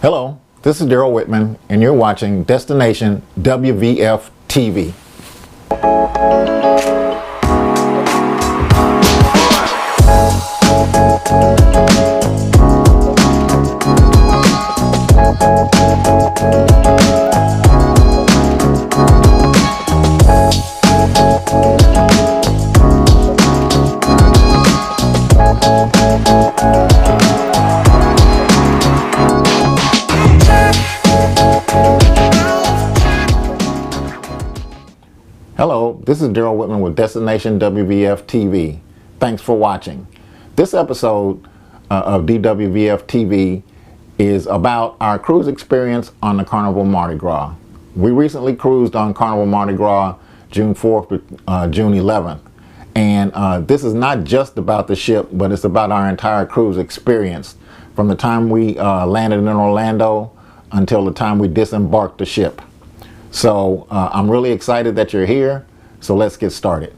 Hello, this is Daryl Whitman, and you're watching Destination WVF TV. Hello, this is Daryl Whitman with Destination WVF TV. Thanks for watching. This episode of DWVF TV is about our cruise experience on the Carnival Mardi Gras. We recently cruised on Carnival Mardi Gras June 4th to June 11th. And this is not just about the ship, but it's about our entire cruise experience from the time we landed in Orlando until the time we disembarked the ship. So I'm really excited that you're here, so let's get started.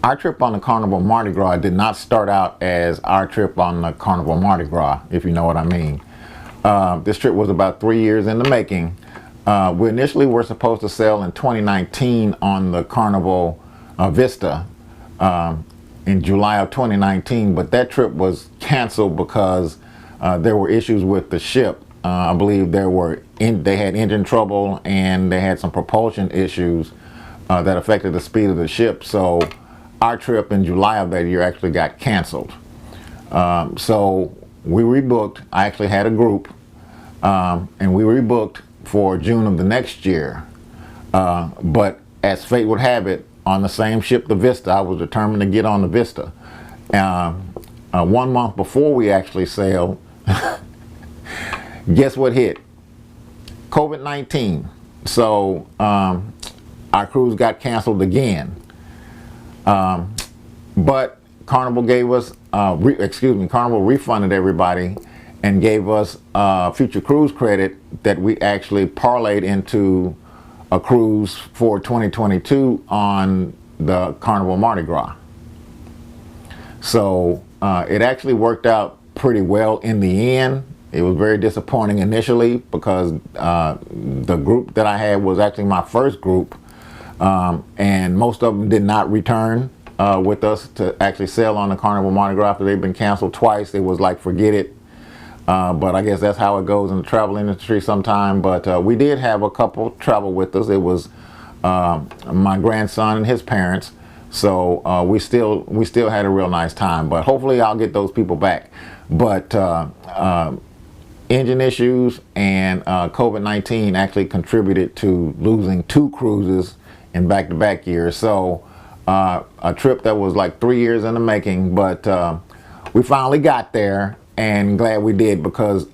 Our trip on the Carnival Mardi Gras did not start out as our trip on the Carnival Mardi Gras, if you know what I mean. This trip was about 3 years in the making. We initially were supposed to sail in 2019 on the Carnival Vista in July of 2019, but that trip was canceled because there were issues with the ship. I believe they had engine trouble and they had some propulsion issues that affected the speed of the ship. So our trip in July of that year actually got canceled. So we rebooked. I actually had a group, and we rebooked for June of the next year. But as fate would have it, on the same ship, the Vista, I was determined to get on the Vista. 1 month before we actually sailed, guess what hit? COVID-19. So our cruise got canceled again. But Carnival gave us, Carnival refunded everybody and gave us future cruise credit that we actually parlayed into a cruise for 2022 on the Carnival Mardi Gras. So it actually worked out pretty well in the end. It was very disappointing initially because the group that I had was actually my first group, and most of them did not return with us to actually sail on the Carnival Mardi Gras after they've been canceled twice. It was like, forget it. But I guess that's how it goes in the travel industry sometime. But we did have a couple travel with us. It was my grandson and his parents. So we still had a real nice time. But hopefully I'll get those people back. But engine issues and COVID-19 actually contributed to losing 2 cruises in back-to-back years. So a trip that was like 3 years in the making. But we finally got there. And glad we did, because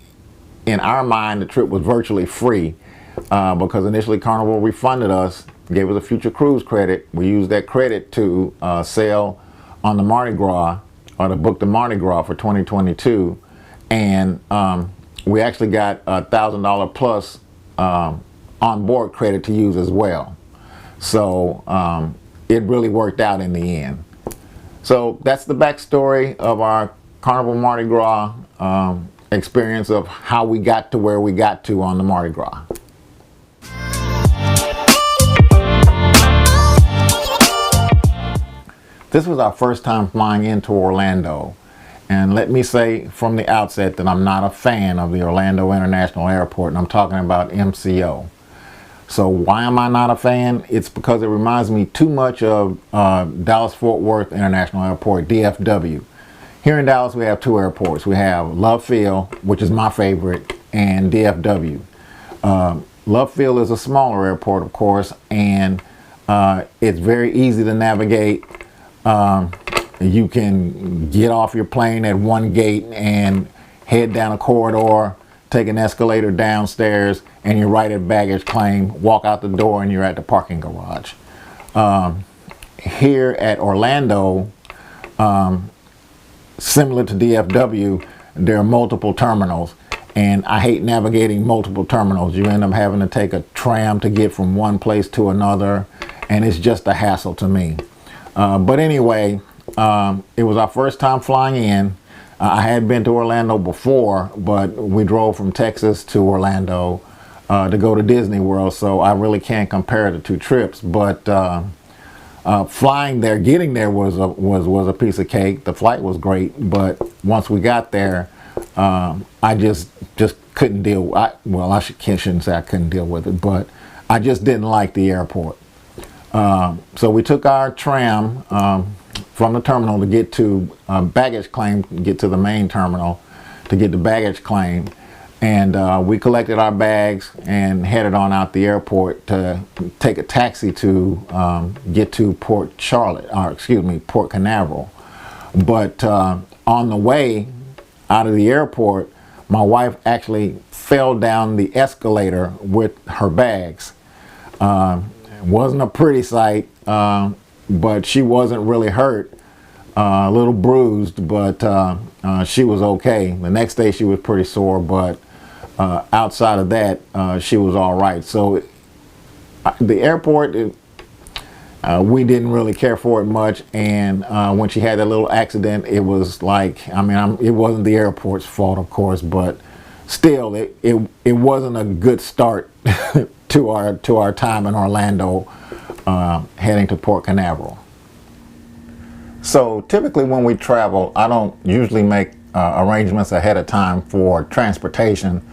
in our mind the trip was virtually free because initially Carnival refunded us, gave us a future cruise credit. We used that credit to sail on the Mardi Gras, or to book the Mardi Gras for 2022, and we actually got $1,000 plus on board credit to use as well. So it really worked out in the end. So that's the backstory of our Carnival Mardi Gras experience of how we got to where we got to on the Mardi Gras. This was our first time flying into Orlando, and let me say from the outset that I'm not a fan of the Orlando International Airport, and I'm talking about MCO. So why am I not a fan? It's because it reminds me too much of Dallas-Fort Worth International Airport, DFW. Here in Dallas, we have 2 airports. We have Love Field, which is my favorite, and DFW. Love Field is a smaller airport, of course, and it's very easy to navigate. You can get off your plane at one gate and head down a corridor, take an escalator downstairs, and you're right at baggage claim. Walk out the door and you're at the parking garage. Here at Orlando, similar to DFW, there are multiple terminals, and I hate navigating multiple terminals. You end up having to take a tram to get from one place to another, and it's just a hassle to me. But anyway, It was our first time flying in. I had been to Orlando before, but we drove from Texas to Orlando to go to Disney World, so I really can't compare the two trips. But flying there, getting there was a piece of cake. The flight was great, but once we got there, I just couldn't deal. Well, I shouldn't say I couldn't deal with it, but I just didn't like the airport. So we took our tram from the terminal to get to baggage claim, to get to the main terminal, to get the baggage claim, and we collected our bags and headed on out the airport to take a taxi to get to Port Canaveral. But on the way out of the airport, my wife actually fell down the escalator with her bags. It wasn't a pretty sight, but she wasn't really hurt. A little bruised, but she was okay. The next day she was pretty sore, but outside of that, she was all right. So the airport, we didn't really care for it much, and when she had that little accident, it was like, I mean, it wasn't the airport's fault, of course, but still, it wasn't a good start to our time in Orlando, heading to Port Canaveral. So typically when we travel, I don't usually make arrangements ahead of time for transportation.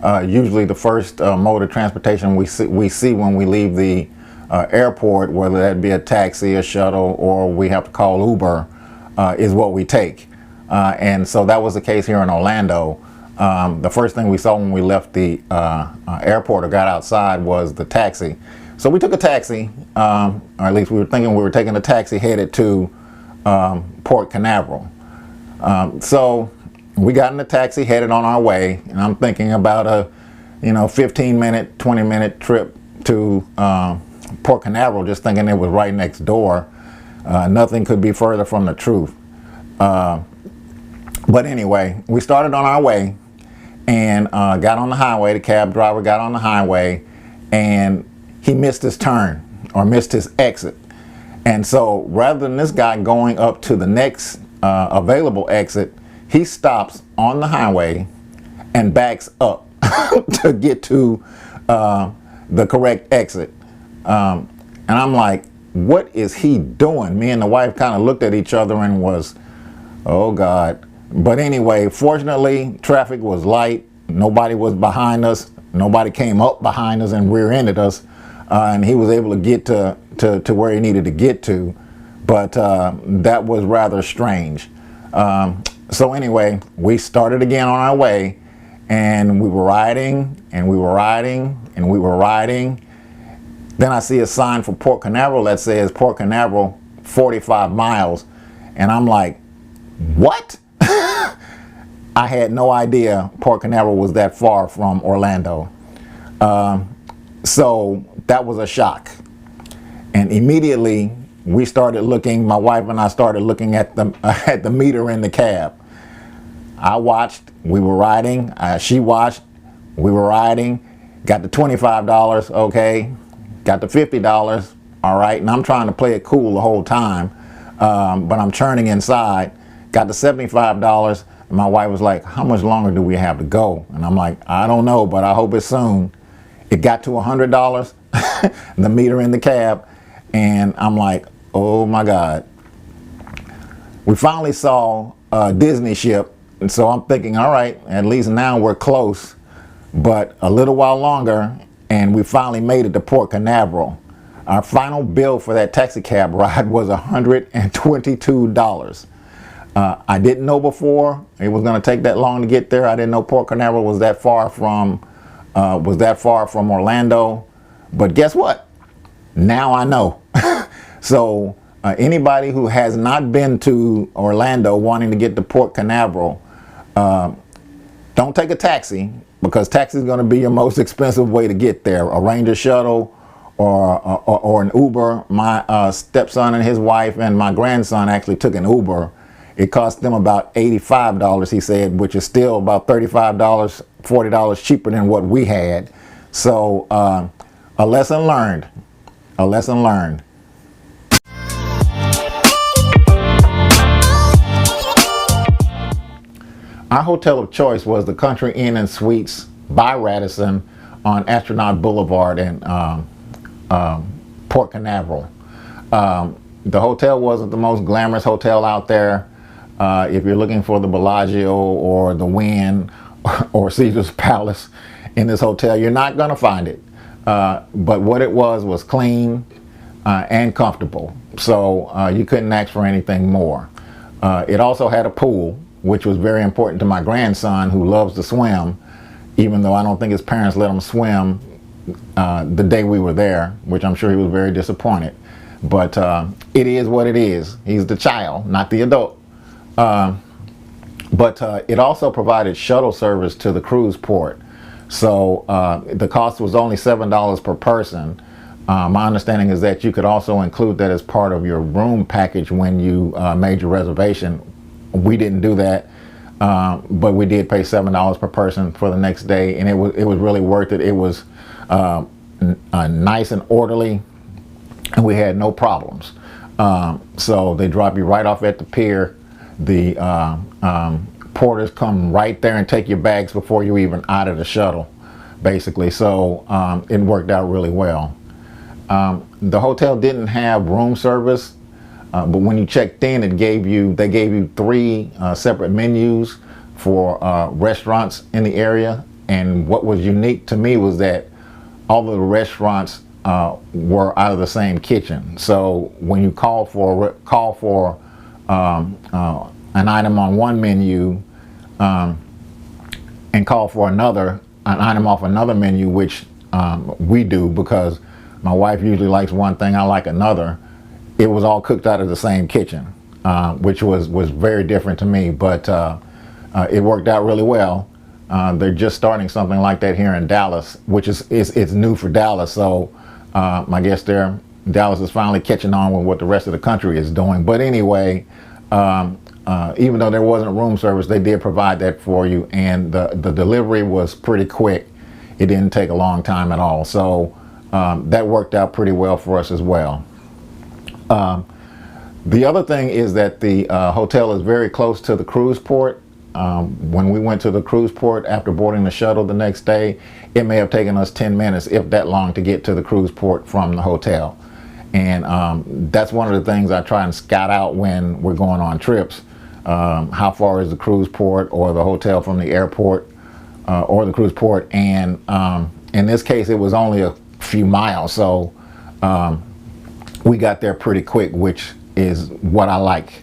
Usually the first mode of transportation we see when we leave the airport, whether that be a taxi, a shuttle, or we have to call Uber, is what we take. And so that was the case here in Orlando. The first thing we saw when we left the airport or got outside was the taxi. So we took a taxi, or at least we were thinking we were taking a taxi headed to Port Canaveral. So we got in the taxi, headed on our way, and I'm thinking about a 15-minute, 20-minute trip to Port Canaveral, just thinking it was right next door. Nothing could be further from the truth. But anyway, we started on our way and got on the highway. The cab driver got on the highway and he missed his turn, or missed his exit. And so rather than this guy going up to the next available exit, he stops on the highway and backs up to get to the correct exit. And I'm like, what is he doing? Me and the wife kind of looked at each other and was, oh God. But anyway, fortunately, traffic was light. Nobody was behind us. Nobody came up behind us and rear-ended us. And he was able to get to where he needed to get to. But that was rather strange. So anyway, we started again on our way, and we were riding, and we were riding, and we were riding. Then I see a sign for Port Canaveral that says Port Canaveral 45 miles. And I'm like, what? I had no idea Port Canaveral was that far from Orlando. So that was a shock. And immediately we started looking, my wife and I started looking at the meter in the cab. I watched, we were riding, she watched, we were riding, got the $25, okay, got the $50, all right, and I'm trying to play it cool the whole time, but I'm churning inside, got the $75, and my wife was like, how much longer do we have to go? And I'm like, I don't know, but I hope it's soon. It got to $100, the meter in the cab, and I'm like, oh my God. We finally saw a Disney ship, and so I'm thinking, all right, at least now we're close, but a little while longer, and we finally made it to Port Canaveral. Our final bill for that taxi cab ride was $122. I didn't know before it was going to take that long to get there. I didn't know Port Canaveral was that far from Orlando. But guess what? Now I know. So anybody who has not been to Orlando wanting to get to Port Canaveral, don't take a taxi, because taxi is going to be your most expensive way to get there. Arrange a shuttle or an Uber. My stepson and his wife and my grandson actually took an Uber. It cost them about $85, he said, which is still about $35, $40 cheaper than what we had. So a lesson learned. A lesson learned. our hotel of choice was the Country Inn and Suites by Radisson on Astronaut Boulevard in Port Canaveral. The hotel wasn't the most glamorous hotel out there. If you're looking for the Bellagio or the Wynn or Caesar's Palace in this hotel, you're not going to find it. But what it was clean and comfortable. So you couldn't ask for anything more. It also had a pool, which was very important to my grandson, who loves to swim, even though I don't think his parents let him swim the day we were there, which I'm sure he was very disappointed. But it is what it is. He's the child, not the adult. But it also provided shuttle service to the cruise port. So the cost was only $7 per person. My understanding is that you could also include that as part of your room package when you made your reservation. We didn't do that, but we did pay $7 per person for the next day, and it was really worth it. It was nice and orderly, and we had no problems. So they drop you right off at the pier. The porters come right there and take your bags before you're even out of the shuttle, basically. So it worked out really well. The hotel didn't have room service, but when you checked in, they gave you 3 separate menus for restaurants in the area. And what was unique to me was that all of the restaurants were out of the same kitchen. So when you call for an item on one menu and call for an item off another menu, which we do because my wife usually likes one thing, I like another, it was all cooked out of the same kitchen, which was very different to me, but it worked out really well. They're just starting something like that here in Dallas, which it's new for Dallas. So I guess Dallas is finally catching on with what the rest of the country is doing. But anyway, even though there wasn't room service, they did provide that for you, and the delivery was pretty quick. It didn't take a long time at all. So that worked out pretty well for us as well. The other thing is that the hotel is very close to the cruise port. When we went to the cruise port after boarding the shuttle the next day, it may have taken us 10 minutes, if that long, to get to the cruise port from the hotel. And that's one of the things I try and scout out when we're going on trips. How far is the cruise port or the hotel from the airport or the cruise port? And in this case, it was only a few miles. So we got there pretty quick, which is what I like.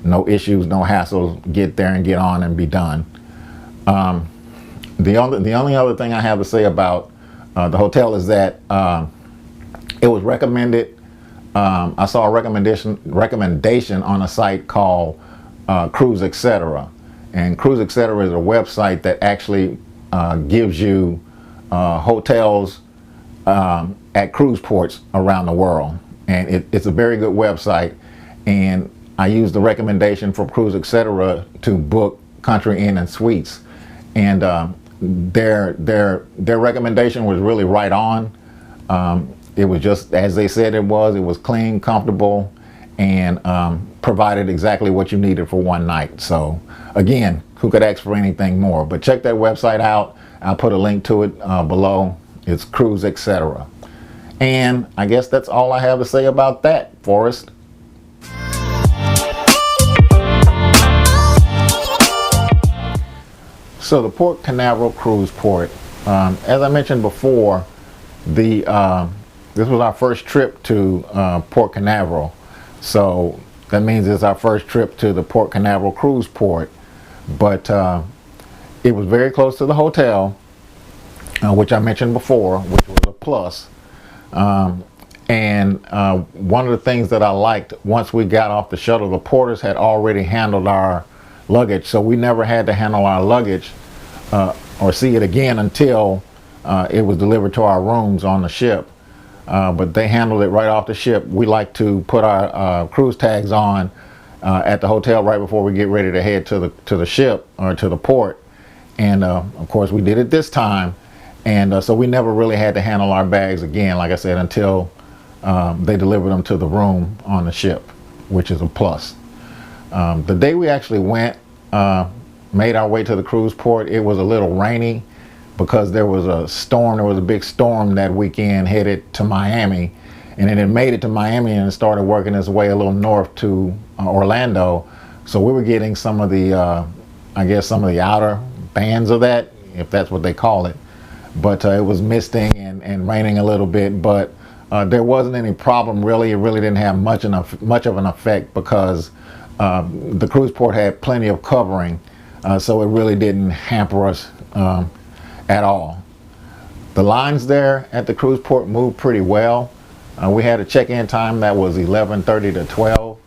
No issues, no hassles, get there and get on and be done. The only other thing I have to say about the hotel is that it was recommended. I saw a recommendation on a site called Cruise Etc. And Cruise Etc. is a website that actually gives you hotels at cruise ports around the world. And it's a very good website. And I used the recommendation from Cruise Etc. to book Country Inn and Suites. And their recommendation was really right on. It was just as they said it was clean, comfortable, and provided exactly what you needed for one night. So again, who could ask for anything more? But check that website out. I'll put a link to it below. It's Cruise Etc. And I guess that's all I have to say about that, Forrest. So the Port Canaveral Cruise Port, as I mentioned before, this was our first trip to Port Canaveral. So that means it's our first trip to the Port Canaveral Cruise Port. But it was very close to the hotel, which I mentioned before, which was a plus. And one of the things that I liked, once we got off the shuttle, the porters had already handled our luggage, so we never had to handle our luggage or see it again until it was delivered to our rooms on the ship. But they handled it right off the ship. We like to put our cruise tags on at the hotel right before we get ready to head to the ship or to the port. And of course we did it this time, and so we never really had to handle our bags again, like I said, until they delivered them to the room on the ship, which is a plus. The day we actually went, made our way to the cruise port. It was a little rainy because there was a storm. There was a big storm that weekend headed to Miami, and then it made it to Miami and started working its way a little north to Orlando. So we were getting some of the, I guess, some of the outer bands of that, if that's what they call it. But it was misting and raining a little bit, but there wasn't any problem really. It really didn't have much of an effect because the cruise port had plenty of covering, so it really didn't hamper us at all. The lines there at the cruise port moved pretty well. We had a check-in time that was 11:30 to 12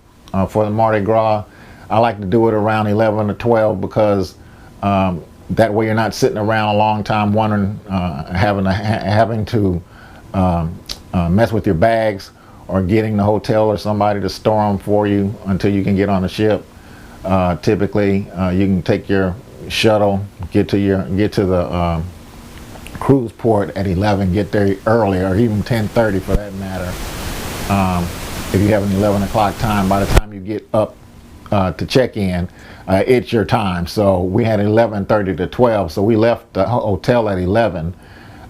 for the Mardi Gras. I like to do it around 11 to 12 because that way you're not sitting around a long time wondering, having to mess with your bags or getting the hotel or somebody to store them for you until you can get on the ship. Typically, you can take your shuttle, get to the cruise port at 11, get there early, or even 10:30 for that matter. If you have an 11 o'clock time, by the time you get up to check in, it's your time. So we had 11:30 to 12, so we left the hotel at 11,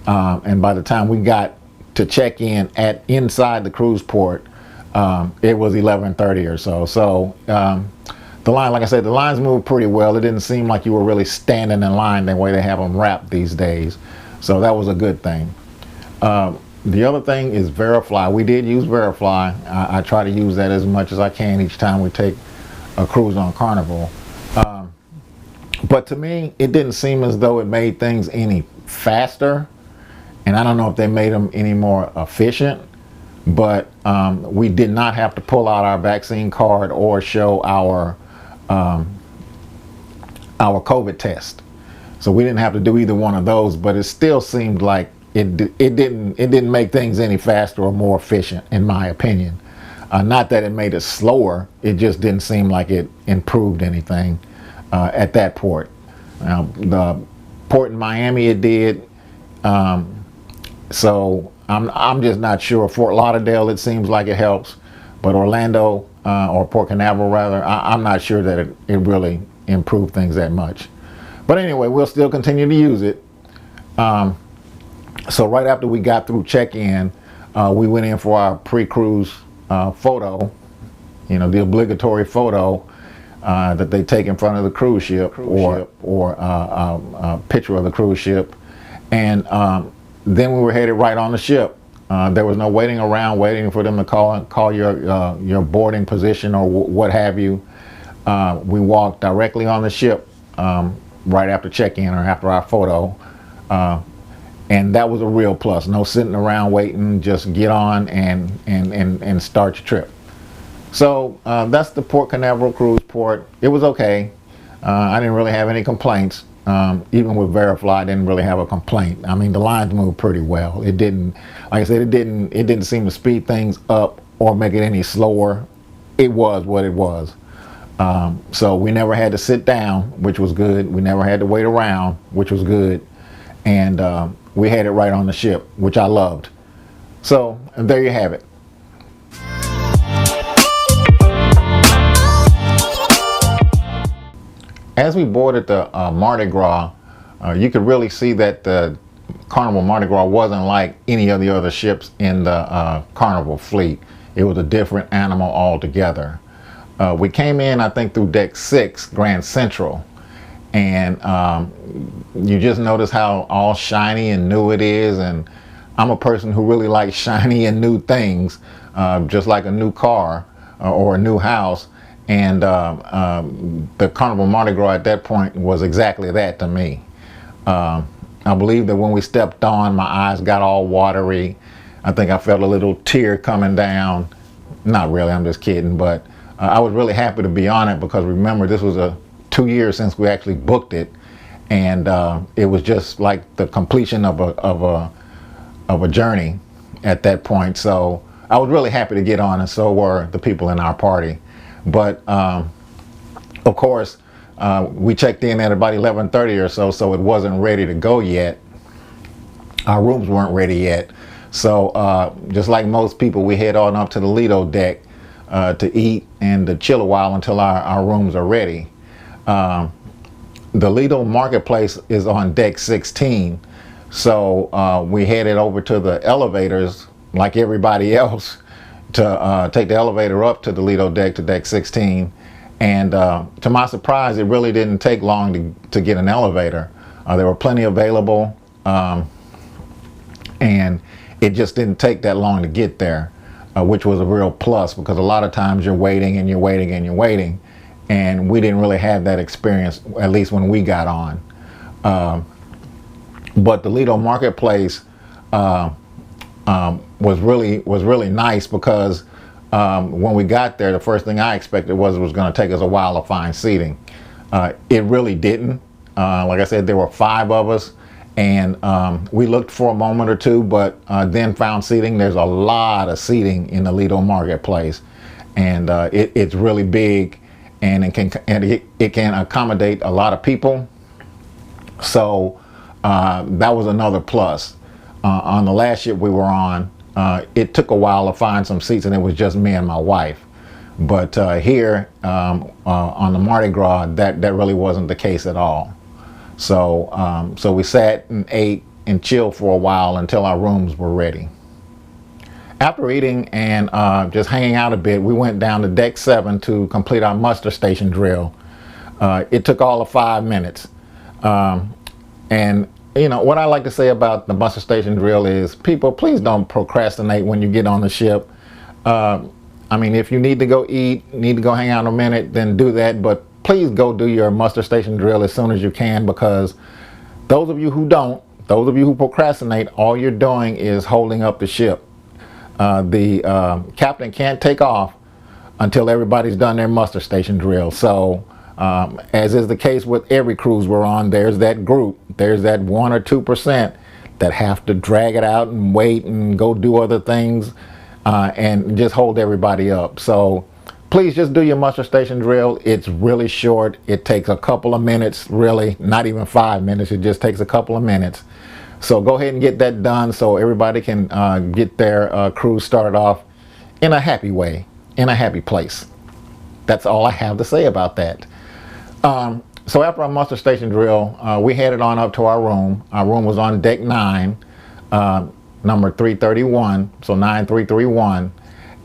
and by the time we got to check in at inside the cruise port, it was 11:30 or so. So the line, like I said, the lines moved pretty well. It didn't seem like you were really standing in line the way they have them wrapped these days. So that was a good thing. The other thing is Verifly. We did use Verifly. I try to use that as much as I can each time we take a cruise on Carnival. But to me, it didn't seem as though it made things any faster. And I don't know if they made them any more efficient. But we did not have to pull out our vaccine card or show our COVID test. So we didn't have to do either one of those, but it still seemed like it didn't make things any faster or more efficient, in my opinion. Not that it made it slower, it just didn't seem like it improved anything at that port. The port in Miami, it did. So I'm just not sure. Fort Lauderdale, it seems like it helps, but Orlando or Port Canaveral rather, I'm not sure that it really improved things that much. But anyway, we'll still continue to use it. So right after we got through check-in, we went in for our pre-cruise photo, the obligatory photo that they take in front of the cruise ship, or a picture of the cruise ship. And then we were headed right on the ship. There was no waiting around, waiting for them to call your boarding position or what have you. We walked directly on the ship right after check-in or after our photo. And that was a real plus. No sitting around waiting, just get on and start your trip. So that's the Port Canaveral cruise port. It was okay. I didn't really have any complaints. Even with Verifly, I didn't really have a complaint. I mean, the lines moved pretty well. It didn't, like I said, it didn't seem to speed things up or make it any slower. It was what it was. So we never had to sit down, which was good. We never had to wait around, which was good. And we had it right on the ship, which I loved. So there you have it. As we boarded the Mardi Gras, you could really see that the Carnival Mardi Gras wasn't like any of the other ships in the Carnival fleet. It was a different animal altogether. We came in, I think, through deck 6, Grand Central, and you just notice how all shiny and new it is. And I'm a person who really likes shiny and new things, just like a new car or a new house. And the Carnival Mardi Gras at that point was exactly that to me. I believe that when we stepped on, my eyes got all watery. I think I felt a little tear coming down. Not really, I'm just kidding, but I was really happy to be on it because remember, this was 2 years since we actually booked it, and it was just like the completion of a journey at that point. So I was really happy to get on, and so were the people in our party. But of course, we checked in at about 11:30 or so it wasn't ready to go yet. Our rooms weren't ready yet. So just like most people, we head on up to the Lido deck to eat and to chill a while until our rooms are ready. the Lido Marketplace is on deck 16. So we headed over to the elevators like everybody else to take the elevator up to the Lido deck, to deck 16. And to my surprise, it really didn't take long to get an elevator. There were plenty available, and it just didn't take that long to get there, which was a real plus, because a lot of times you're waiting and you're waiting and you're waiting, and we didn't really have that experience, at least when we got on. But the Lido Marketplace was really nice, because when we got there, the first thing I expected was it was going to take us a while to find seating. It really didn't. Like I said, there were 5 of us, and we looked for a moment or two, but then found seating. There's a lot of seating in the Lido Marketplace, and it's really big, and it can accommodate a lot of people. So that was another plus. On the last ship we were on, it took a while to find some seats, and it was just me and my wife. But here on the Mardi Gras, that really wasn't the case at all. So so we sat and ate and chilled for a while until our rooms were ready. After eating and just hanging out a bit, we went down to deck 7 to complete our muster station drill. It took all of 5 minutes. And you know, what I like to say about the muster station drill is, people, please don't procrastinate when you get on the ship. I mean, if you need to go eat, need to go hang out a minute, then do that. But please go do your muster station drill as soon as you can, because those of you who don't, those of you who procrastinate, all you're doing is holding up the ship. The captain can't take off until everybody's done their muster station drill. So as is the case with every cruise we're on, there's that group, there's that 1 or 2% that have to drag it out and wait and go do other things and just hold everybody up. So please just do your muster station drill. It's really short. It takes a couple of minutes, really, not even 5 minutes. It just takes a couple of minutes. So go ahead and get that done so everybody can get their cruise started off in a happy way, in a happy place. That's all I have to say about that. So after our muster station drill, we headed on up to our room. Our room was on deck 9, number 331, so 9331.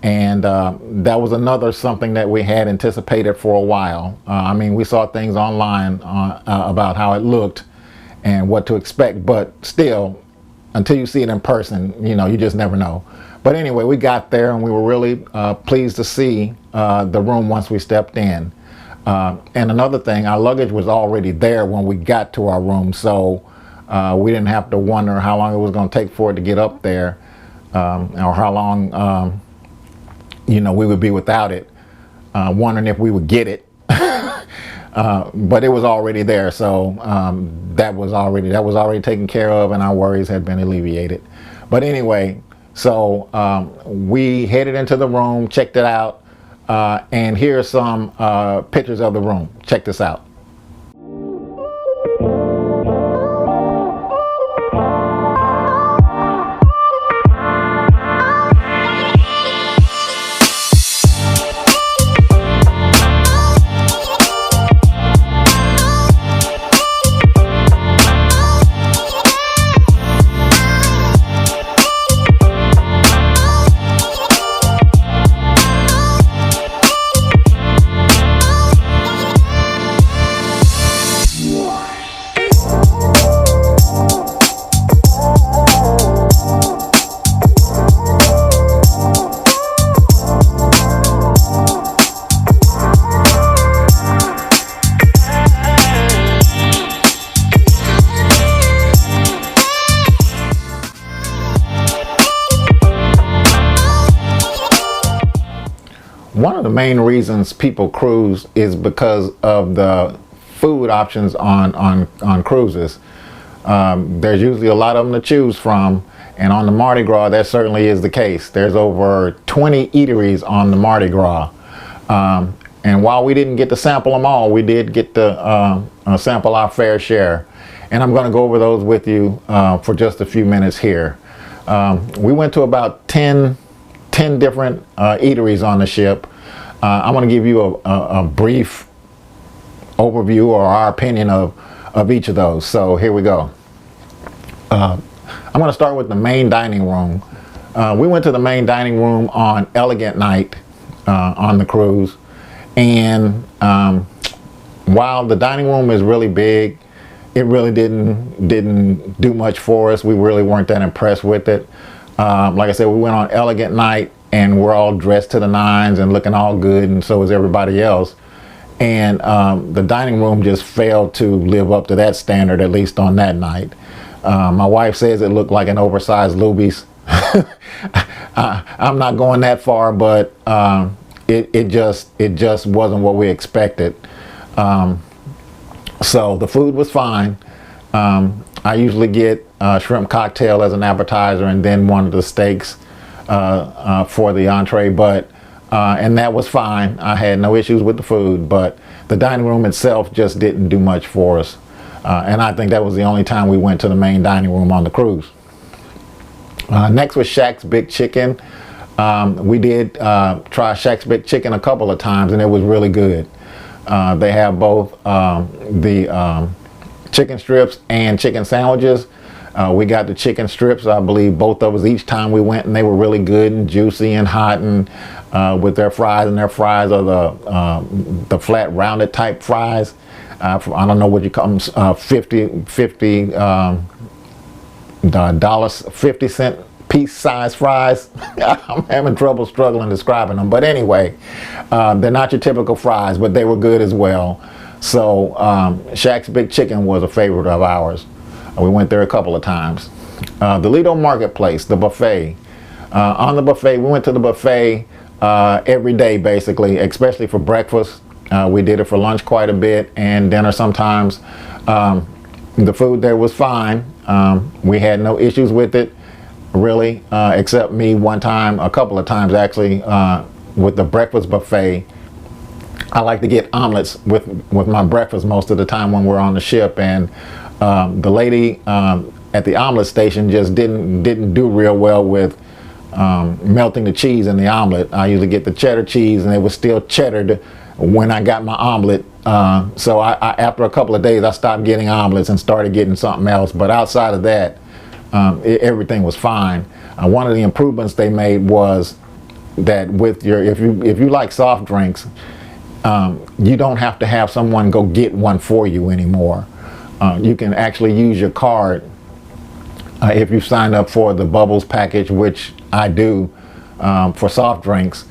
And that was another something that we had anticipated for a while. I mean, we saw things online about how it looked and what to expect, but still, until you see it in person, you know, you just never know. But anyway, we got there and we were really pleased to see the room once we stepped in. And another thing, our luggage was already there when we got to our room, so we didn't have to wonder how long it was going to take for it to get up there, or how long you know, we would be without it, wondering if we would get it. But it was already there, so that was already taken care of, and our worries had been alleviated. But anyway, so we headed into the room, checked it out, and here's some pictures of the room. Check this out. One of the main reasons people cruise is because of the food options on cruises. There's usually a lot of them to choose from, and on the Mardi Gras that certainly is the case. There's over 20 eateries on the Mardi Gras, and while we didn't get to sample them all, we did get to sample our fair share, and I'm going to go over those with you for just a few minutes here. We went to about 10 different eateries on the ship. I'm going to give you a brief overview or our opinion of each of those. So here we go. I'm going to start with the main dining room. We went to the main dining room on Elegant Night on the cruise, and while the dining room is really big, it really didn't do much for us. We really weren't that impressed with it. Like I said, we went on Elegant Night and we're all dressed to the nines and looking all good, and so is everybody else. And the dining room just failed to live up to that standard, at least on that night. My wife says it looked like an oversized Luby's. I'm not going that far, but it just wasn't what we expected. So the food was fine. I usually get a shrimp cocktail as an appetizer and then one of the steaks for the entree, but and that was fine. I had no issues with the food, but the dining room itself just didn't do much for us. And I think that was the only time we went to the main dining room on the cruise. Next was Shaq's Big Chicken. We did try Shaq's Big Chicken a couple of times, and it was really good. They have both the chicken strips and chicken sandwiches. We got the chicken strips, I believe both of us each time we went, and they were really good and juicy and hot, and with their fries, and their fries are the flat rounded type fries. I don't know what you call them, 50 dollars, 50-cent piece size fries. I'm having trouble struggling describing them, but anyway, they're not your typical fries, but they were good as well. So Shaq's Big Chicken was a favorite of ours. We went there a couple of times. The Lido Marketplace, the buffet. On the buffet, we went to the buffet every day basically, especially for breakfast. We did it for lunch quite a bit, and dinner sometimes. The food there was fine. We had no issues with it, really, except me one time, a couple of times actually, with the breakfast buffet. I like to get omelets with my breakfast most of the time when we're on the ship, and the lady at the omelet station just didn't do real well with melting the cheese in the omelet. I usually get the cheddar cheese, and it was still cheddared when I got my omelet. So I after a couple of days, I stopped getting omelets and started getting something else. But outside of that, everything was fine. One of the improvements they made was that with your, if you like soft drinks, you don't have to have someone go get one for you anymore. You can actually use your card if you signed up for the Bubbles package, which I do for soft drinks.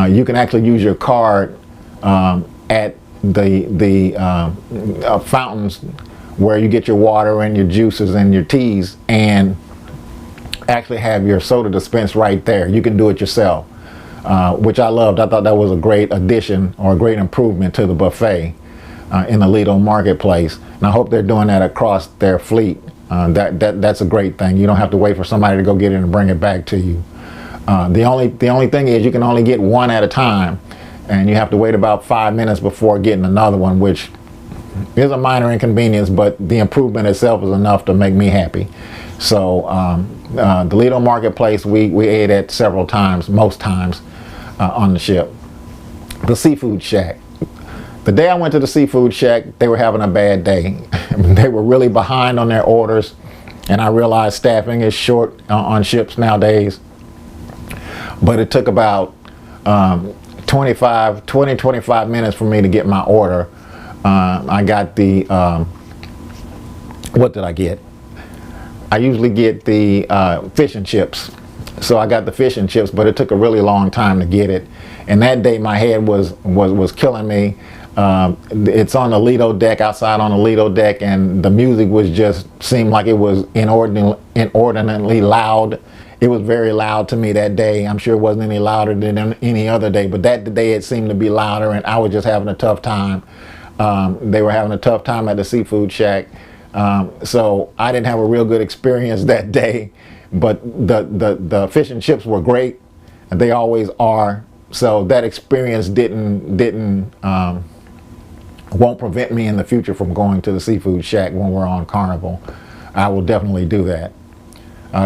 You can actually use your card at the fountains where you get your water and your juices and your teas, and actually have your soda dispense right there. You can do it yourself, which I loved. I thought that was a great addition or a great improvement to the buffet in the Lido Marketplace, and I hope they're doing that across their fleet. That's a great thing. You don't have to wait for somebody to go get it and bring it back to you. The only thing is you can only get one at a time, and you have to wait about 5 minutes before getting another one, which is a minor inconvenience, but the improvement itself is enough to make me happy. So the Lido Marketplace we ate at several times, most times on the ship. The Seafood Shack. The day I went to the Seafood Shack, they were having a bad day. They were really behind on their orders, and I realized staffing is short on ships nowadays. But it took about 20-25 minutes for me to get my order. I got the, what did I get? I usually get the fish and chips. So I got the fish and chips, but it took a really long time to get it. And that day my head was killing me. It's on the Lido deck, outside on the Lido deck, and the music was just, seemed like it was inordinately loud. It was very loud to me that day. I'm sure it wasn't any louder than any other day, but that day it seemed to be louder, and I was just having a tough time. They were having a tough time at the Seafood Shack. So I didn't have a real good experience that day, but the fish and chips were great. They always are. So that experience won't prevent me in the future from going to the Seafood Shack when we're on Carnival. I will definitely do that.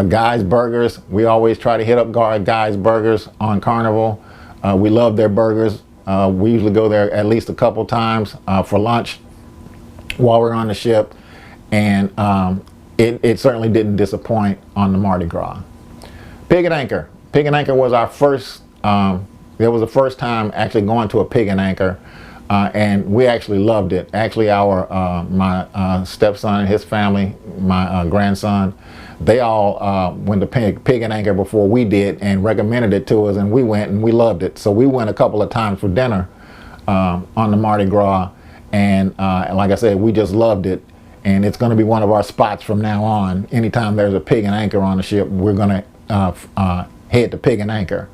Guy's Burgers, we always try to hit up Guy's Burgers on Carnival. We love their burgers. We usually go there at least a couple times for lunch while we're on the ship, and it certainly didn't disappoint on the Mardi Gras. Pig and Anchor. Pig and Anchor was our first, it was the first time actually going to a Pig and Anchor, and we actually loved it. Actually, my stepson and his family, my grandson, they all went to Pig and Anchor before we did and recommended it to us, and we went and we loved it. So we went a couple of times for dinner on the Mardi Gras, and like I said, we just loved it. And it's going to be one of our spots from now on. Anytime there's a Pig and Anchor on the ship, we're going to head to Pig and Anchor.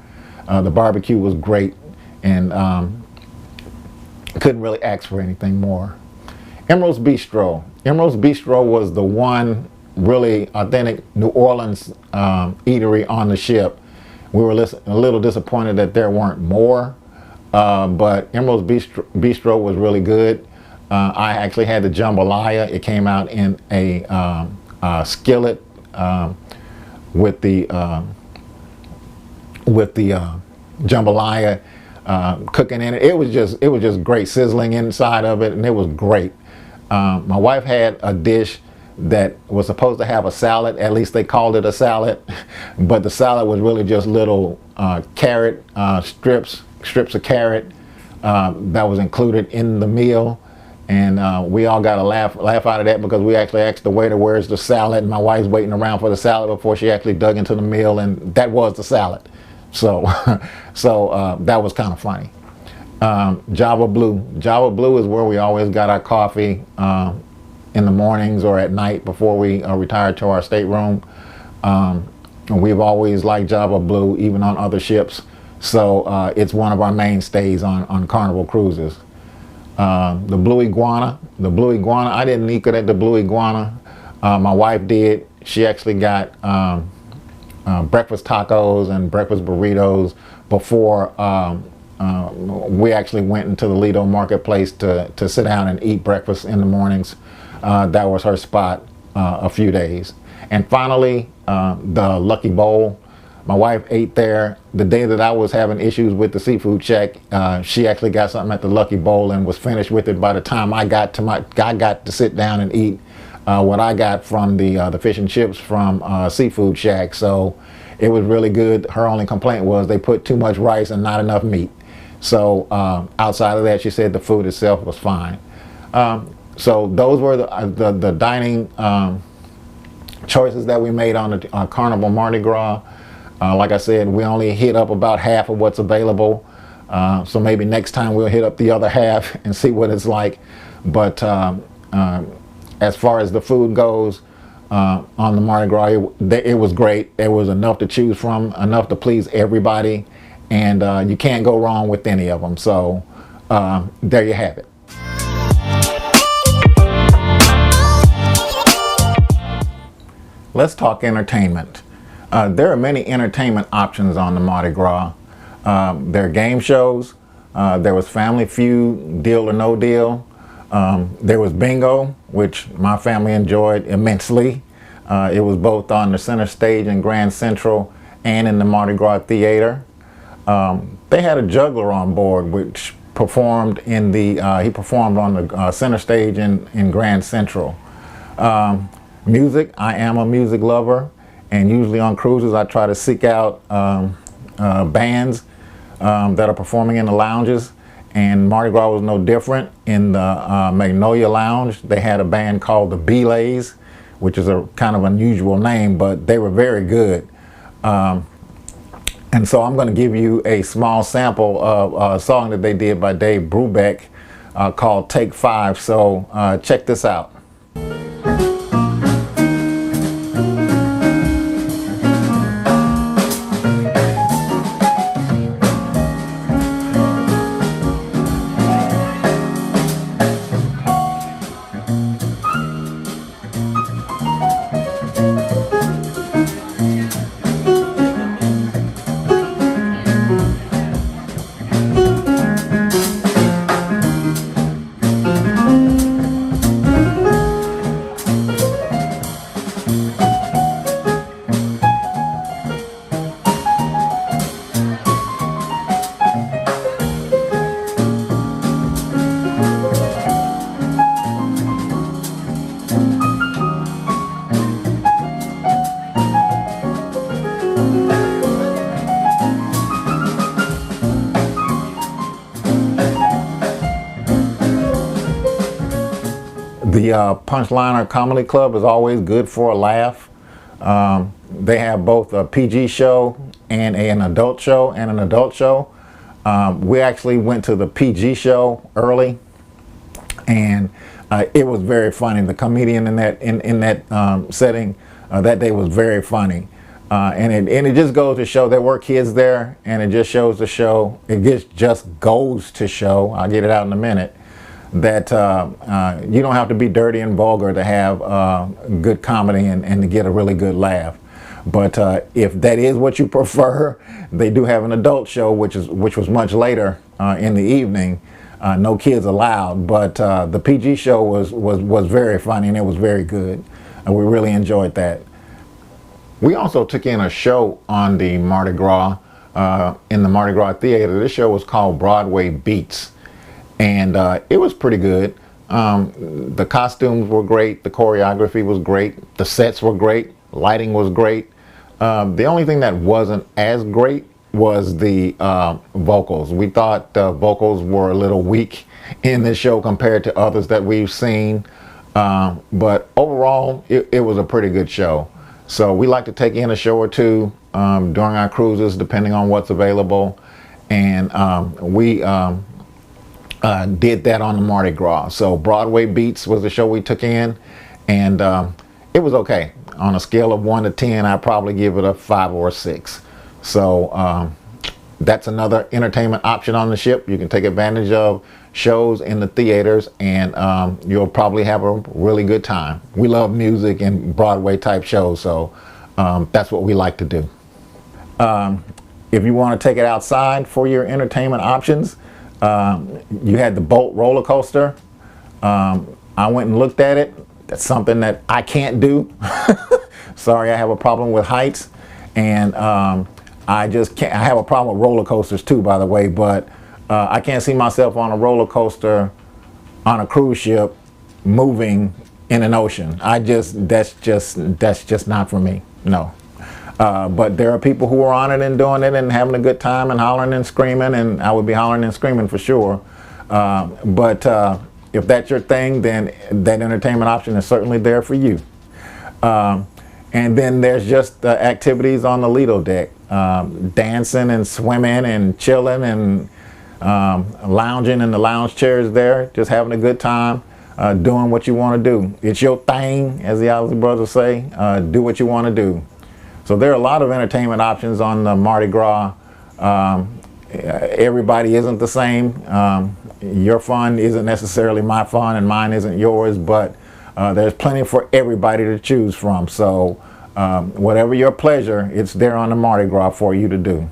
The barbecue was great, and couldn't really ask for anything more. Emeril's Bistro. Emeril's Bistro was the one really authentic New Orleans eatery on the ship. We were a little disappointed that there weren't more, but Emeril's Bistro was really good. I actually had the jambalaya. It came out in a skillet with the jambalaya cooking in it. It was just great, sizzling inside of it, and it was great. My wife had a dish that was supposed to have a salad. At least they called it a salad, but the salad was really just little carrot strips of carrot that was included in the meal. And we all got a laugh out of that, because we actually asked the waiter, "Where's the salad?" And my wife's waiting around for the salad before she actually dug into the meal, and that was the salad. So, that was kind of funny. Java Blue. Java Blue is where we always got our coffee in the mornings or at night before we retired to our stateroom. And we've always liked Java Blue, even on other ships. So it's one of our mainstays on Carnival cruises. The Blue Iguana. The Blue Iguana, I didn't eat it at the Blue Iguana. My wife did. She actually got breakfast tacos and breakfast burritos before we actually went into the Lido marketplace to sit down and eat breakfast in the mornings. That was her spot a few days. And finally, the Lucky Bowl. My wife ate there the day that I was having issues with the seafood shack. She actually got something at the Lucky Bowl and was finished with it by the time I got to sit down and eat what I got from the fish and chips from Seafood Shack. So it was really good. Her only complaint was they put too much rice and not enough meat. So outside of that, she said the food itself was fine. So those were the dining choices that we made on the Carnival Mardi Gras. Like I said, we only hit up about half of what's available. So maybe next time we'll hit up the other half and see what it's like. But as far as the food goes, on the Mardi Gras, it was great. There was enough to choose from, enough to please everybody, and you can't go wrong with any of them. So there you have it. Let's talk entertainment. There are many entertainment options on the Mardi Gras. There are game shows. There was Family Feud, Deal or No Deal. There was bingo, which my family enjoyed immensely. It was both on the center stage in Grand Central and in the Mardi Gras Theater. They had a juggler on board, which performed in he performed on the center stage in Grand Central. Music, I am a music lover, and usually on cruises I try to seek out bands that are performing in the lounges. And Mardi Gras was no different. In the Magnolia Lounge, they had a band called the Belays, which is a kind of unusual name, but they were very good. And so I'm going to give you a small sample of a song that they did by Dave Brubeck called Take 5. So check this out. The Punchliner Comedy Club is always good for a laugh. They have both a PG show and an adult show we actually went to the PG show early, and it was very funny. The comedian in that setting that day was very funny, and it just goes to show there were kids there, and it just shows to show, it just goes to show, I'll get it out in a minute, that you don't have to be dirty and vulgar to have good comedy and to get a really good laugh. But if that is what you prefer, they do have an adult show, which was much later in the evening. No kids allowed, but the PG show was very funny, and it was very good. We really enjoyed that. We also took in a show on the Mardi Gras in the Mardi Gras Theater. This show was called Broadway Beats, and it was pretty good. The costumes were great, the choreography was great, the sets were great, lighting was great. The only thing that wasn't as great was the vocals. We thought the vocals were a little weak in this show compared to others that we've seen, but overall it was a pretty good show. So we like to take in a show or two during our cruises, depending on what's available, and we did that on the Mardi Gras. So Broadway Beats was the show we took in, and it was okay. On a scale of 1 to 10, I'd probably give it a 5 or a 6. So that's another entertainment option on the ship. You can take advantage of shows in the theaters, and you'll probably have a really good time. We love music and Broadway type shows, so that's what we like to do. If you want to take it outside for your entertainment options, you had the Bolt roller coaster. I went and looked at it. That's something that I can't do. Sorry, I have a problem with heights, and I just can't. I have a problem with roller coasters too, by the way, but I can't see myself on a roller coaster on a cruise ship moving in an ocean. That's just not for me. No. But there are people who are on it and doing it and having a good time and hollering and screaming, and I would be hollering and screaming for sure. But if that's your thing, then that entertainment option is certainly there for you. And then there's just activities on the Lido deck, dancing and swimming and chilling and lounging in the lounge chairs there, just having a good time, doing what you want to do. It's your thing, as the Owsley brothers say. Do what you want to do. So there are a lot of entertainment options on the Mardi Gras. Everybody isn't the same. Your fun isn't necessarily my fun, and mine isn't yours, but there's plenty for everybody to choose from. So whatever your pleasure, it's there on the Mardi Gras for you to do.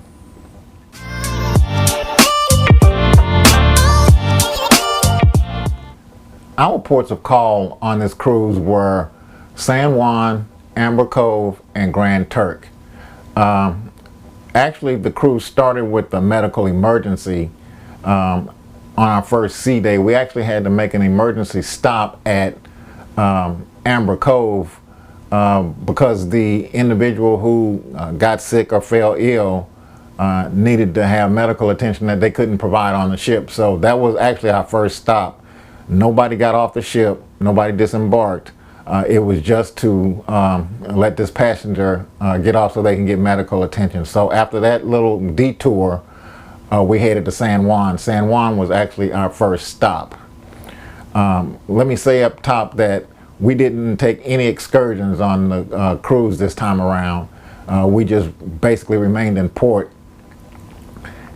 Our ports of call on this cruise were San Juan, Amber Cove, and Grand Turk. Actually, the cruise started with a medical emergency. On our first sea day, we actually had to make an emergency stop at Amber Cove because the individual who got sick or fell ill needed to have medical attention that they couldn't provide on the ship. So that was actually our first stop. Nobody got off the ship, nobody disembarked. It was just to let this passenger get off so they can get medical attention. So after that little detour, we headed to San Juan. San Juan was actually our first stop. Let me say up top that we didn't take any excursions on the cruise this time around. We just basically remained in port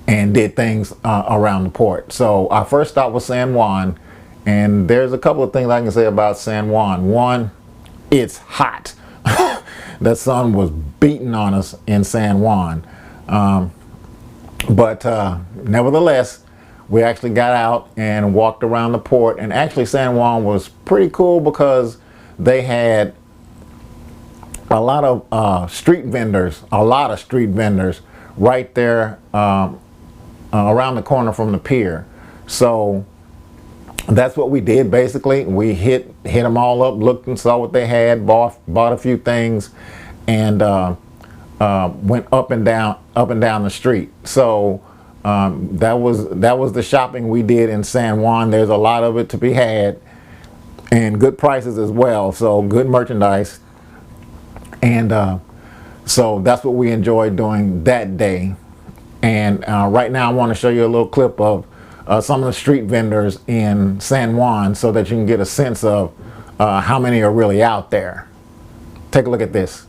and did things around the port. So our first stop was San Juan, and there's a couple of things I can say about San Juan. One, it's hot. The sun was beating on us in San Juan. But nevertheless, we actually got out and walked around the port, and actually San Juan was pretty cool because they had a lot of street vendors right there around the corner from the pier. So that's what we did basically. We hit them all up, looked and saw what they had, bought a few things, and went up and down the street. So that was the shopping we did in San Juan. There's a lot of it to be had. and good prices as well. So good merchandise, and so that's what we enjoyed doing that day. And right now I want to show you a little clip of some of the street vendors in San Juan so that you can get a sense of how many are really out there. Take a look at this.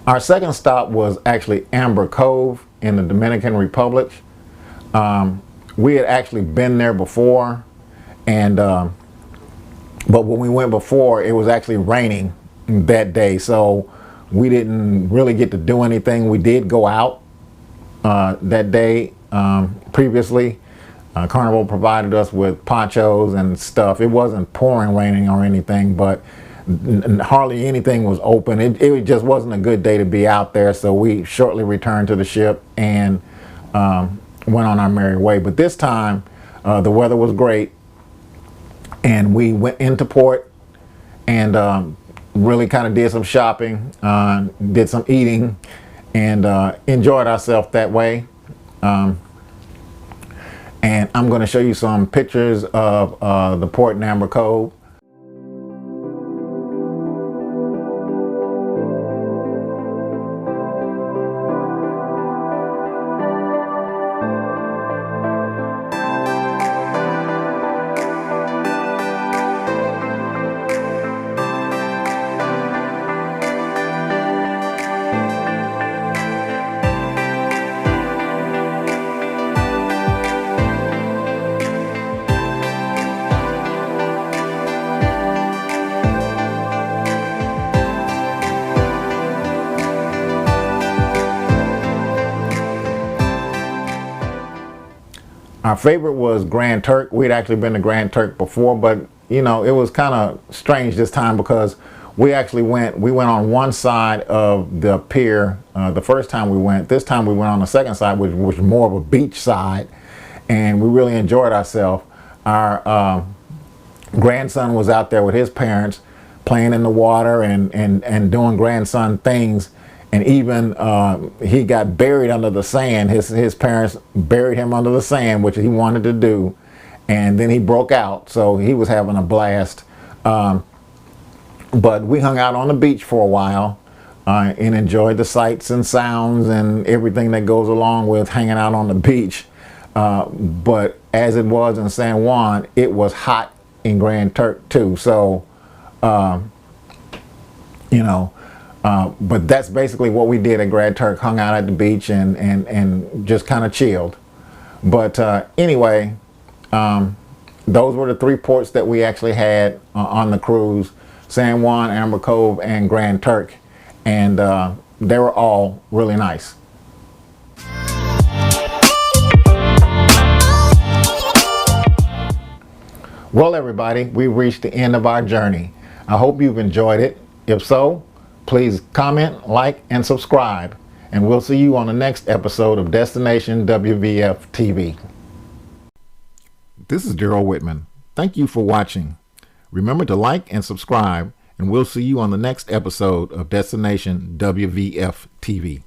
Our second stop was actually Amber Cove in the Dominican Republic. We had actually been there before, and but when we went before, it was actually raining that day, so we didn't really get to do anything. We did go out that day previously. Carnival provided us with ponchos and stuff. It wasn't pouring raining or anything, but hardly anything was open. It just wasn't a good day to be out there, so we shortly returned to the ship and went on our merry way. But this time the weather was great, and we went into port and really kind of did some shopping, did some eating, and enjoyed ourselves that way. And I'm going to show you some pictures of the port in Amber Cove. Our favorite was Grand Turk. We'd actually been to Grand Turk before, but you know, it was kind of strange this time because we went on one side of the pier the first time we went. This time we went on the second side, which was more of a beach side, and we really enjoyed ourselves. Our grandson was out there with his parents playing in the water and doing grandson things. And even he got buried under the sand. His parents buried him under the sand, which he wanted to do. And then he broke out, so he was having a blast. But we hung out on the beach for a while and enjoyed the sights and sounds and everything that goes along with hanging out on the beach. But as it was in San Juan, it was hot in Grand Turk too. So, you know, but that's basically what we did at Grand Turk. Hung out at the beach and just kind of chilled. But anyway, those were the three ports that we actually had on the cruise: San Juan, Amber Cove, and Grand Turk. And they were all really nice. Well, everybody, we've reached the end of our journey. I hope you've enjoyed it. If so, please comment, like, and subscribe. And we'll see you on the next episode of Destination WVF TV. This is Daryl Whitman. Thank you for watching. Remember to like and subscribe, and we'll see you on the next episode of Destination WVF TV.